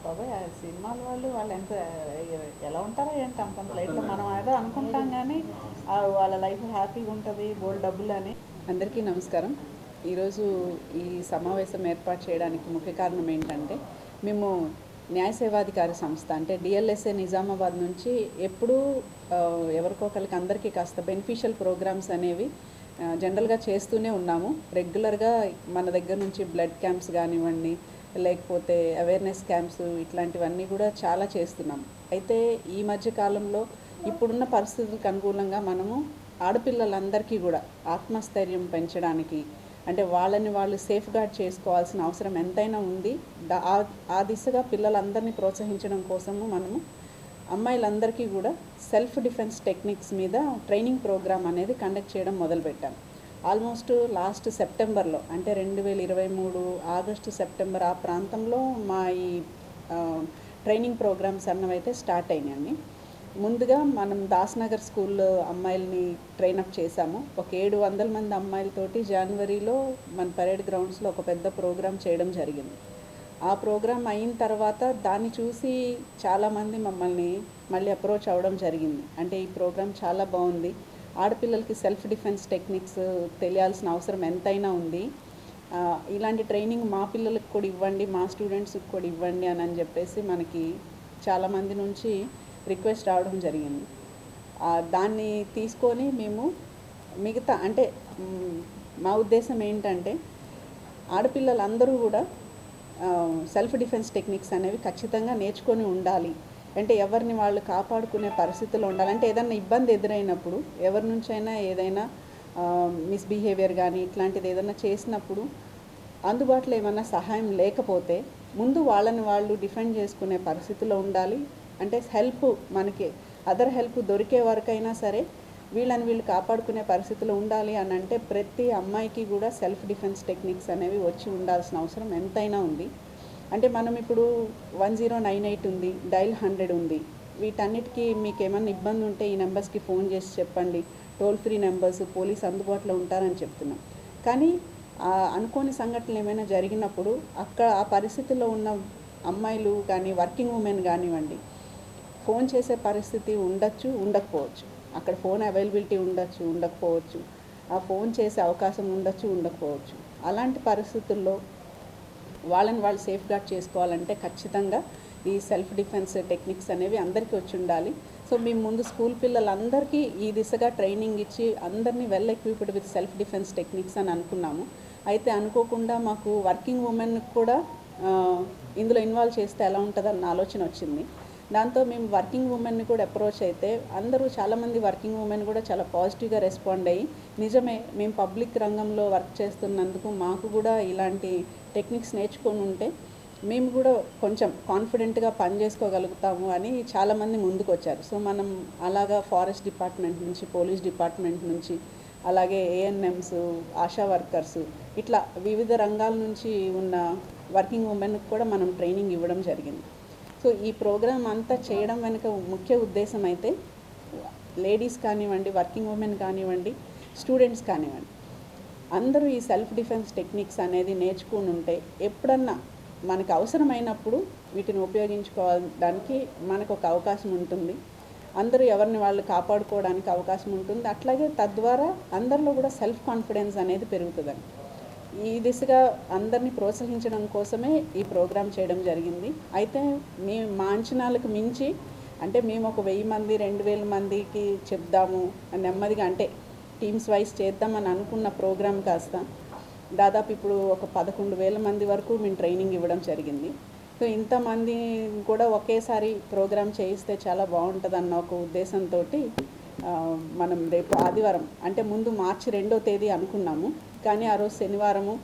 బాబాయ్ ఆ సినిమాల వాళ్ళు ఎంత ఎలా ఉంటారో ఏంటి అంతంత లైఫ్లో మనం ఏదో అనుకుంటాం కానీ వాళ్ళ లైఫ్ హ్యాపీగా ఉంటుంది బోల్డ్ డబ్బులు అని. అందరికీ నమస్కారం. ఈరోజు ఈ సమావేశం ఏర్పాటు చేయడానికి ముఖ్య కారణం ఏంటంటే, మేము న్యాయ సేవాధికారి సంస్థ అంటే డిఎల్ఎస్ఏ నిజామాబాద్ నుంచి ఎప్పుడూ ఎవరికొకరికి అందరికీ కాస్త బెనిఫిషియల్ ప్రోగ్రామ్స్ అనేవి జనరల్గా చేస్తూనే ఉన్నాము. రెగ్యులర్గా మన దగ్గర నుంచి బ్లడ్ క్యాంప్స్ కానివ్వండి, లేకపోతే అవేర్నెస్ క్యాంప్స్, ఇట్లాంటివన్నీ కూడా చాలా చేస్తున్నాం. అయితే ఈ మధ్య కాలంలో ఇప్పుడున్న పరిస్థితులకు అనుకూలంగా మనము ఆడపిల్లలందరికీ కూడా ఆత్మస్థైర్యం పెంచడానికి, అంటే వాళ్ళని వాళ్ళు సేఫ్ గార్డ్ చేసుకోవాల్సిన అవసరం ఎంతైనా ఉంది. ఆ దిశగా పిల్లలందరినీ ప్రోత్సహించడం కోసము మనము అమ్మాయిలందరికీ కూడా సెల్ఫ్ డిఫెన్స్ టెక్నిక్స్ మీద ట్రైనింగ్ ప్రోగ్రామ్ అనేది కండక్ట్ చేయడం మొదలుపెట్టాం. ఆల్మోస్ట్ లాస్ట్ సెప్టెంబర్లో, అంటే 2023 ఆగస్టు సెప్టెంబర్ ఆ ప్రాంతంలో మా ఈ ట్రైనింగ్ ప్రోగ్రామ్స్ అన్నవైతే స్టార్ట్ అయినాయండి. ముందుగా మనం దాస్నగర్ స్కూల్ అమ్మాయిల్ని ట్రైనప్ చేశాము. ఒక 700 మంది అమ్మాయిలతోటి జనవరిలో మన పరేడ్ గ్రౌండ్స్లో ఒక పెద్ద ప్రోగ్రామ్ చేయడం జరిగింది. ఆ ప్రోగ్రామ్ అయిన తర్వాత దాన్ని చూసి చాలామంది మమ్మల్ని మళ్ళీ అప్రోచ్ అవ్వడం జరిగింది. అంటే ఈ ప్రోగ్రామ్ చాలా బాగుంది, ఆడపిల్లలకి సెల్ఫ్ డిఫెన్స్ టెక్నిక్స్ తెలియాల్సిన అవసరం ఎంతైనా ఉంది, ఇలాంటి ట్రైనింగ్ మా పిల్లలకు కూడా ఇవ్వండి, మా స్టూడెంట్స్కి కూడా ఇవ్వండి అని చెప్పేసి మనకి చాలామంది నుంచి రిక్వెస్ట్ రావడం జరిగింది. దాన్ని తీసుకొని మేము మిగతా, అంటే మా ఉద్దేశం ఏంటంటే ఆడపిల్లలందరూ కూడా సెల్ఫ్ డిఫెన్స్ టెక్నిక్స్ అనేవి ఖచ్చితంగా నేర్చుకొని ఉండాలి. అంటే ఎవరిని వాళ్ళు కాపాడుకునే పరిస్థితుల్లో ఉండాలంటే ఏదైనా ఇబ్బంది ఎదురైనప్పుడు, ఎవరి నుంచైనా ఏదైనా మిస్బిహేవియర్ కానీ ఇట్లాంటిది ఏదైనా చేసినప్పుడు అందుబాటులో ఏమన్నా సహాయం లేకపోతే ముందు వాళ్ళని వాళ్ళు డిఫెండ్ చేసుకునే పరిస్థితిలో ఉండాలి. అంటే హెల్ప్, మనకి అదర్ హెల్ప్ దొరికే వరకైనా సరే వీళ్ళు కాపాడుకునే పరిస్థితిలో ఉండాలి అని అంటే ప్రతి అమ్మాయికి కూడా సెల్ఫ్ డిఫెన్స్ టెక్నిక్స్ అనేవి వచ్చి ఉండాల్సిన అవసరం ఎంతైనా ఉంది. అంటే మనం ఇప్పుడు 1098 ఉంది, డైల్ 100 ఉంది. వీటన్నిటికీ మీకు ఏమన్నా ఇబ్బంది ఉంటే ఈ నెంబర్స్కి ఫోన్ చేసి చెప్పండి, టోల్ ఫ్రీ నెంబర్స్, పోలీస్ అందుబాటులో ఉంటారని చెప్తున్నాం. కానీ అనుకోని సంఘటనలు ఏమైనా జరిగినప్పుడు అక్కడ ఆ పరిస్థితిలో ఉన్న అమ్మాయిలు కానీ వర్కింగ్ ఉమెన్ కానివ్వండి, ఫోన్ చేసే పరిస్థితి ఉండొచ్చు, ఉండకపోవచ్చు. అక్కడ ఫోన్ అవైలబిలిటీ ఉండొచ్చు, ఉండకపోవచ్చు. ఆ ఫోన్ చేసే అవకాశం ఉండొచ్చు, ఉండకపోవచ్చు. అలాంటి పరిస్థితుల్లో వాళ్ళని వాళ్ళు సేఫ్ గార్డ్ చేసుకోవాలంటే ఖచ్చితంగా ఈ సెల్ఫ్ డిఫెన్స్ టెక్నిక్స్ అనేవి అందరికీ వచ్చి ఉండాలి. సో మేము ముందు స్కూల్ పిల్లలందరికీ ఈ దిశగా ట్రైనింగ్ ఇచ్చి అందరినీ well equipped with self defence techniques అని అనుకున్నాము. అయితే అనుకోకుండా మాకు వర్కింగ్ ఉమెన్ కూడా ఇందులో ఇన్వాల్వ్ చేస్తే ఎలా ఉంటుందన్న ఆలోచన వచ్చింది. దాంతో మేము వర్కింగ్ ఉమెన్ని కూడా అప్రోచ్ అయితే చాలామంది వర్కింగ్ ఉమెన్ కూడా చాలా పాజిటివ్గా రెస్పాండ్ అయ్యి, నిజమే మేము పబ్లిక్ రంగంలో వర్క్ చేస్తున్నందుకు మాకు కూడా ఇలాంటి టెక్నిక్స్ నేర్చుకొని ఉంటే మేము కూడా కొంచెం కాన్ఫిడెంట్గా పనిచేసుకోగలుగుతాము అని చాలామంది ముందుకు వచ్చారు. సో మనం అలాగా ఫారెస్ట్ డిపార్ట్మెంట్ నుంచి, పోలీస్ డిపార్ట్మెంట్ నుంచి, అలాగే ఏఎన్ఎంస్, ఆశా వర్కర్స్, ఇట్లా వివిధ రంగాల నుంచి ఉన్న వర్కింగ్ ఉమెన్కి కూడా మనం ట్రైనింగ్ ఇవ్వడం జరిగింది. సో ఈ ప్రోగ్రామ్ అంతా చేయడం వెనుక ముఖ్య ఉద్దేశం అయితే లేడీస్ కానివ్వండి, వర్కింగ్ ఉమెన్ కానివ్వండి, స్టూడెంట్స్ కానివ్వండి, అందరూ ఈ సెల్ఫ్ డిఫెన్స్ టెక్నిక్స్ అనేది నేర్చుకుని ఉంటే ఎప్పుడన్నా మనకు అవసరమైనప్పుడు వీటిని ఉపయోగించుకోవడానికి మనకు ఒక అవకాశం ఉంటుంది. అందరూ ఎవరిని వాళ్ళు కాపాడుకోవడానికి అవకాశం ఉంటుంది. అట్లాగే తద్వారా అందరిలో కూడా సెల్ఫ్ కాన్ఫిడెన్స్ అనేది పెరుగుతుందండి. ఈ దిశగా అందరినీ ప్రోత్సహించడం కోసమే ఈ ప్రోగ్రాం చేయడం జరిగింది. అయితే మా అంచనాలకు మించి, అంటే మేము ఒక 1000 మంది 2000 మందికి చెప్దాము నెమ్మదిగా, అంటే టీమ్స్ వైజ్ చేద్దామని అనుకున్న ప్రోగ్రాం కాస్త దాదాపు ఇప్పుడు ఒక 11,000 మంది వరకు మేము ట్రైనింగ్ ఇవ్వడం జరిగింది. సో ఇంతమంది కూడా ఒకేసారి ప్రోగ్రాం చేయిస్తే చాలా బాగుంటుంది అన్న ఒక ఉద్దేశంతో మనం రేపు ఆదివారం, అంటే ముందు మార్చి 2వ తేదీ అనుకున్నాము. కానీ ఆ రోజు శనివారము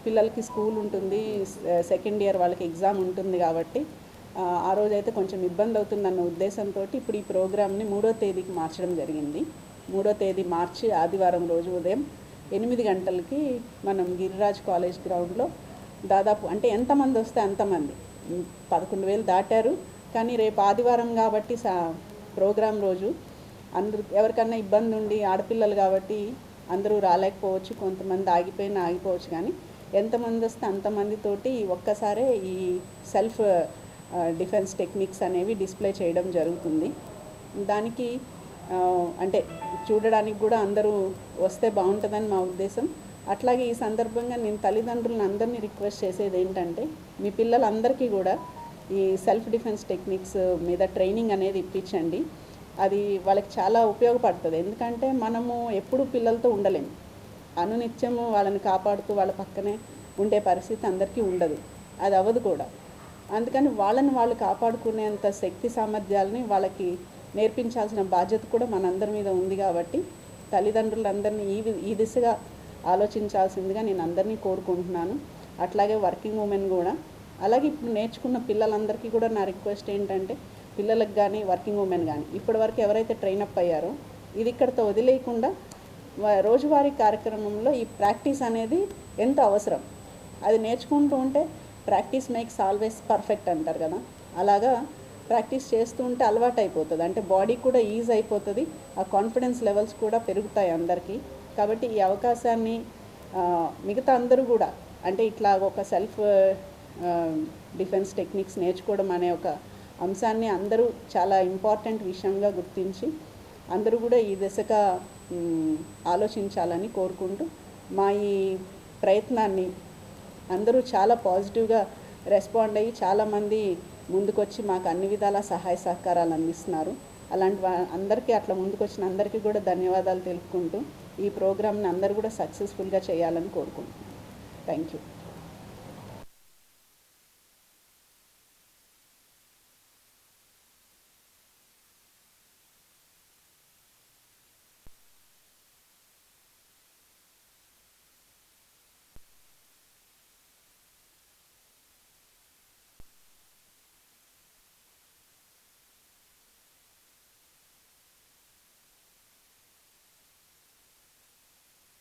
పిల్లలకి స్కూల్ ఉంటుంది, సెకండ్ ఇయర్ వాళ్ళకి ఎగ్జామ్ ఉంటుంది కాబట్టి ఆ రోజైతే కొంచెం ఇబ్బంది అవుతుందన్న ఉద్దేశంతో ఇప్పుడు ఈ ప్రోగ్రామ్ని 3వ తేదీకి మార్చడం జరిగింది. 3వ తేదీ మార్చి ఆదివారం రోజు ఉదయం 8 గంటలకి మనం గిరిరాజ్ కాలేజ్ గ్రౌండ్లో దాదాపు, అంటే ఎంతమంది వస్తే అంతమంది, 11,000 దాటారు. కానీ రేపు ఆదివారం కాబట్టి ప్రోగ్రాం రోజు అందరూ ఎవరికన్నా ఇబ్బంది ఉండి, ఆడపిల్లలు కాబట్టి అందరూ రాలేకపోవచ్చు, కొంతమంది ఆగిపోవచ్చు. కానీ ఎంతమంది వస్తే అంతమందితోటి ఒక్కసారే ఈ సెల్ఫ్ డిఫెన్స్ టెక్నిక్స్ అనేవి డిస్ప్లే చేయడం జరుగుతుంది. దానికి అంటే చూడడానికి కూడా అందరూ వస్తే బాగుంటుందని మా ఉద్దేశం. అట్లాగే ఈ సందర్భంగా నేను తల్లిదండ్రులను అందరినీ రిక్వెస్ట్ చేసేది ఏంటంటే, మీ పిల్లలందరికీ కూడా ఈ సెల్ఫ్ డిఫెన్స్ టెక్నిక్స్ మీద ట్రైనింగ్ అనేది ఇప్పించండి. అది వాళ్ళకి చాలా ఉపయోగపడుతుంది. ఎందుకంటే మనము ఎప్పుడు పిల్లలతో ఉండలేము, అనునిత్యము వాళ్ళని కాపాడుతూ వాళ్ళ పక్కనే ఉండే పరిస్థితి అందరికీ ఉండదు, అది అవ్వదు కూడా. అందుకని వాళ్ళని వాళ్ళు కాపాడుకునేంత శక్తి సామర్థ్యాలని వాళ్ళకి నేర్పించాల్సిన బాధ్యత కూడా మనందరి మీద ఉంది. కాబట్టి తల్లిదండ్రులందరినీ ఈ దిశగా ఆలోచించాల్సిందిగా నేను అందరినీ కోరుకుంటున్నాను. అట్లాగే వర్కింగ్ ఉమెన్ కూడా. అలాగే ఇప్పుడు నేర్చుకున్న పిల్లలందరికీ కూడా నా రిక్వెస్ట్ ఏంటంటే, పిల్లలకు కానీ వర్కింగ్ ఉమెన్ కానీ ఇప్పటివరకు ఎవరైతే ట్రైనప్ అయ్యారో ఇది ఇక్కడితో వదిలేయకుండా రోజువారీ కార్యక్రమంలో ఈ ప్రాక్టీస్ అనేది ఎంతో అవసరం. అది నేర్చుకుంటూ ఉంటే ప్రాక్టీస్ మేక్స్ ఆల్వేస్ పర్ఫెక్ట్ అంటారు కదా, అలాగా ప్రాక్టీస్ చేస్తూ ఉంటే అలవాటు అయిపోతుంది. అంటే బాడీ కూడా ఈజ్ అయిపోతుంది, ఆ కాన్ఫిడెన్స్ లెవెల్స్ కూడా పెరుగుతాయి అందరికీ. కాబట్టి ఈ అవకాశాన్ని మిగతా అందరూ కూడా అంటే ఇట్లా ఒక సెల్ఫ్ డిఫెన్స్ టెక్నిక్స్ నేర్చుకోవడం అనే ఒక అంశాన్ని అందరూ చాలా ఇంపార్టెంట్ విషయంగా గుర్తించి అందరూ కూడా ఈ దిశగా ఆలోచించాలని కోరుకుంటూ, మా ఈ ప్రయత్నాన్ని అందరూ చాలా పాజిటివ్గా రెస్పాండ్ అయ్యి చాలామంది ముందుకొచ్చి మాకు అన్ని విధాల సహాయ సహకారాలు అందిస్తున్నారు. అలాంటి అందరికీ అట్లా ముందుకొచ్చిన అందరికీ కూడా ధన్యవాదాలు తెలుపుకుంటూ ఈ ప్రోగ్రామ్ని అందరూ కూడా సక్సెస్ఫుల్గా చేయాలని కోరుకుంటున్నాను. Thank you.